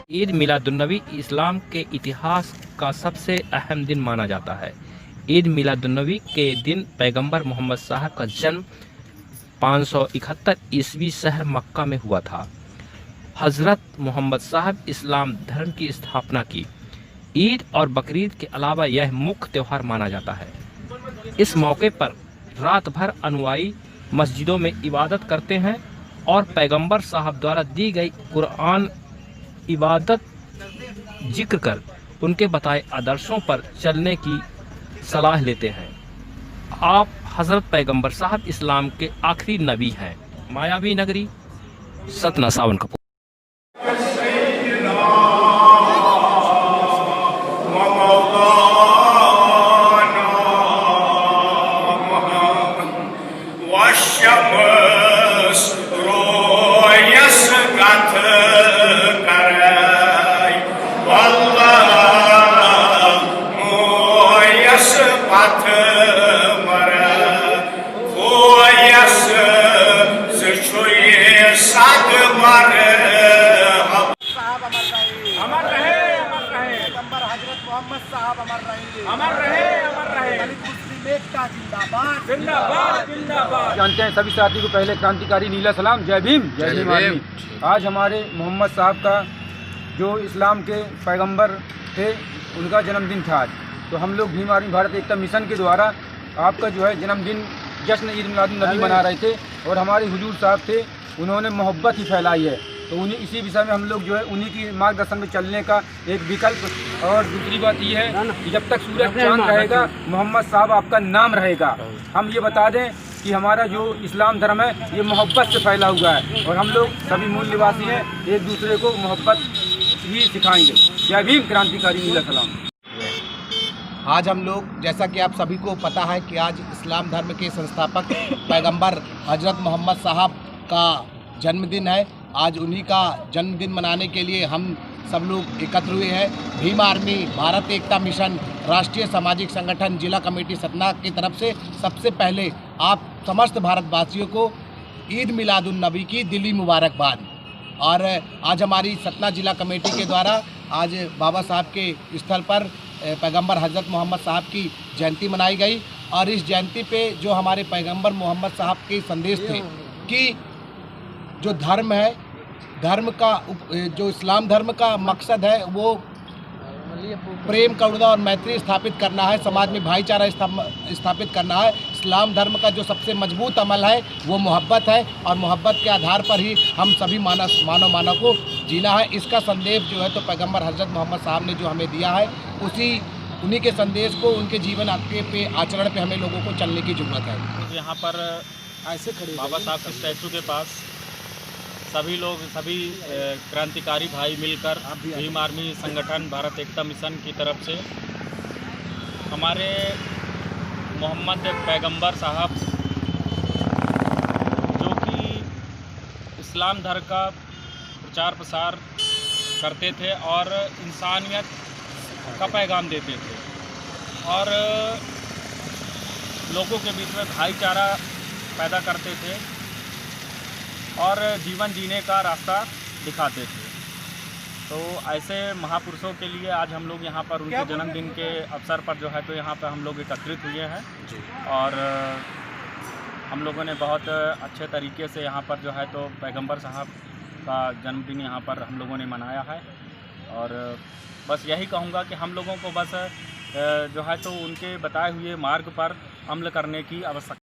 ईद मिलादुन्नबी इस्लाम के इतिहास का सबसे अहम दिन माना जाता है। ईद मिलादुन्नबी के दिन पैगंबर मोहम्मद साहब का जन्म 571 ईस्वी शहर मक्का में हुआ था। हज़रत मोहम्मद साहब इस्लाम धर्म की स्थापना की। ईद और बकरीद के अलावा यह मुख्य त्यौहार माना जाता है। इस मौके पर रात भर अनुयायी मस्जिदों में इबादत करते हैं और पैगंबर साहब द्वारा दी गई कुरान इबादत जिक्र कर उनके बताए आदर्शों पर चलने की सलाह लेते हैं। आप हज़रत पैगंबर साहब इस्लाम के आखिरी नबी हैं। मायावी नगरी सतना सावन कपूर। मोहम्मद साहब अमर रहे, अमर रहे, अमर रहे। मुस्लिम एकता जिंदाबाद, जिंदाबाद, जिंदाबाद। जानते हैं सभी साथी को पहले क्रांतिकारी नीला सलाम, जय भीम, जय भीम आर्मी। आज हमारे मोहम्मद साहब का जो इस्लाम के पैगंबर थे उनका जन्मदिन था आज। तो हम लोग भीम आर्मी भारत एकता मिशन के द्वारा आपका जो है जन्मदिन जश्न ईद मिलादुन्नबी मना रहे थे और हमारे हुजूर साहब थे, उन्होंने मोहब्बत ही फैलाई है। तो उन्हीं इसी विषय में हम लोग जो है उन्हीं की मार्गदर्शन में चलने का एक विकल्प। और दूसरी बात ये है कि जब तक सूरज चांद रहेगा मोहम्मद साहब आपका नाम रहेगा। हम ये बता दें कि हमारा जो इस्लाम धर्म है ये मोहब्बत से फैला हुआ है और हम लोग सभी मूल निवासी हैं, एक दूसरे को मोहब्बत ही सिखाएंगे। जय भीम, क्रांतिकारी नीला सलाम। आज हम लोग, जैसा कि आप सभी को पता है कि आज इस्लाम धर्म के संस्थापक पैगंबर हजरत मोहम्मद साहब का जन्मदिन है। आज उन्हीं का जन्मदिन मनाने के लिए हम सब लोग एकत्र हुए हैं। भीम आर्मी भारत एकता मिशन राष्ट्रीय सामाजिक संगठन जिला कमेटी सतना की तरफ से सबसे पहले आप समस्त भारतवासियों को ईद मिलादुन्नबी की दिली मुबारकबाद। और आज हमारी सतना जिला कमेटी के द्वारा आज बाबा साहब के स्थल पर पैगंबर हज़रत मोहम्मद साहब की जयंती मनाई गई। और इस जयंती पे जो हमारे पैगंबर मोहम्मद साहब के संदेश थे कि जो धर्म है, धर्म का जो इस्लाम धर्म का मकसद है वो प्रेम, करुणा और मैत्री स्थापित करना है, समाज में भाईचारा स्थापित करना है। इस्लाम धर्म का जो सबसे मजबूत अमल है वो मोहब्बत है और मोहब्बत के आधार पर ही हम सभी मानव को जीना है। इसका संदेश जो है तो पैगंबर हज़रत मोहम्मद साहब ने जो हमें दिया है उन्हीं के संदेश को, उनके जीवन पे आचरण पे हमें लोगों को चलने की ज़रूरत है। यहाँ पर ऐसे खड़े बाबा साहब के स्टैचू के पास सभी क्रांतिकारी भाई मिलकर भीम आर्मी संगठन भारत एकता मिशन की तरफ से हमारे मोहम्मद पैगंबर साहब जो कि इस्लाम धर्म का प्रचार प्रसार करते थे और इंसानियत का पैगाम देते थे और लोगों के बीच में भाईचारा पैदा करते थे और जीवन जीने का रास्ता दिखाते थे। तो ऐसे महापुरुषों के लिए आज हम लोग यहाँ पर उनके जन्मदिन के अवसर पर जो है तो यहाँ पर हम लोग एकत्रित हुए हैं और हम लोगों ने बहुत अच्छे तरीके से यहाँ पर जो है तो पैगंबर साहब का जन्मदिन यहाँ पर हम लोगों ने मनाया है। और बस यही कहूँगा कि हम लोगों को बस जो है तो उनके बताए हुए मार्ग पर अमल करने की आवश्यकता